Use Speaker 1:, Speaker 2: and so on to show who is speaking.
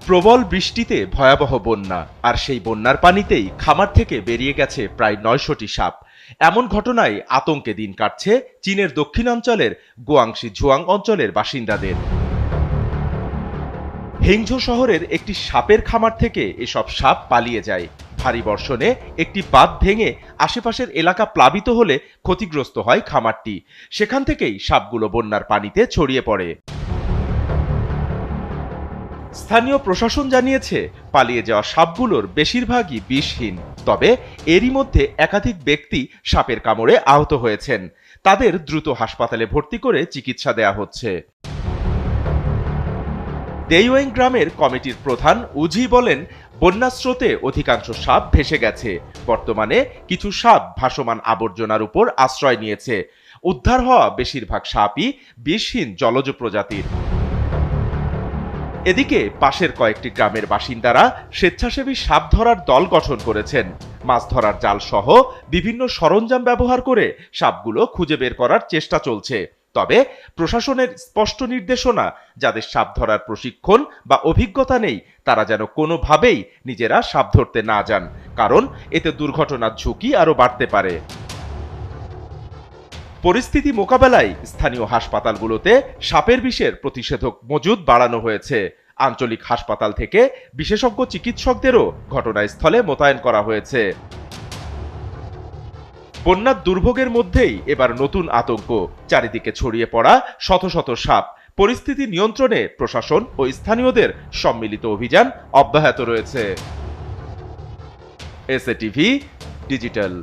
Speaker 1: প্রবল বৃষ্টিতে ভয়াবহ বন্যা, আর সেই বন্যার পানিতেই খামার থেকে বেরিয়ে গেছে প্রায় ৯০০টি সাপ। এমন ঘটনায় আতঙ্কে দিন কাটছে চীনের দক্ষিণাঞ্চলের গুয়াংশি ঝুয়াং অঞ্চলের বাসিন্দাদের। হেংঝো শহরের একটি সাপের খামার থেকে এসব সাপ পালিয়ে যায়। ভারী বর্ষণে একটি বাঁধ ভেঙে আশেপাশের এলাকা প্লাবিত হলে ক্ষতিগ্রস্ত হয় খামারটি। সেখান থেকেই সাপগুলো বন্যার পানিতে ছড়িয়ে পড়ে। স্থানীয় প্রশাসন জানিয়েছে, পালিয়ে যাওয়া সাপগুলোর বেশিরভাগই বিষহীন, তবে এরই মধ্যে একাধিক ব্যক্তি সাপের কামড়ে আহত হয়েছেন। তাদের দ্রুত হাসপাতালে ভর্তি করে চিকিৎসা দেয়া হচ্ছে। দেইওয়েং গ্রামের কমিটির প্রধান উজি বলেন, বন্যার স্রোতে অধিকাংশ সাপ ভেসে গেছে। বর্তমানে কিছু সাপ ভাসমান আবর্জনার উপর আশ্রয় নিয়েছে। উদ্ধার হওয়া বেশিরভাগ সাপই বিষহীন জলজ প্রজাতির। এদিকে পাশের কয়েকটি গ্রামের বাসিন্দারা স্বেচ্ছাসেবী সাপ ধরার দল গঠন করেছেন। মাছ ধরার জাল সহ বিভিন্ন সরঞ্জাম ব্যবহার করে সাপগুলো খুঁজে বের করার চেষ্টা চলছে। তবে প্রশাসনের স্পষ্ট নির্দেশনা, যাদের সাপ ধরার প্রশিক্ষণ বা অভিজ্ঞতা নেই তারা যেন কোনোভাবেই নিজেরা সাপ ধরতে না যান, কারণ এতে দুর্ঘটনার ঝুঁকি আরও বাড়তে পারে। পরিস্থিতি মোকাবেলায় স্থানীয় হাসপাতালগুলোতে সাপের বিষের প্রতিষেধক মজুদ বাড়ানো হয়েছে। আঞ্চলিক হাসপাতাল থেকে বিশেষজ্ঞ চিকিৎসকদেরও ঘটনাস্থলে মোতায়েন করা হয়েছে। বন্যার দুর্ভোগের মধ্যেই এবার নতুন আতঙ্ক, চারিদিকে ছড়িয়ে পড়া শত শত সাপ। পরিস্থিতি নিয়ন্ত্রণে প্রশাসন ও স্থানীয়দের সম্মিলিত অভিযান অব্যাহত রয়েছে। SATV digital.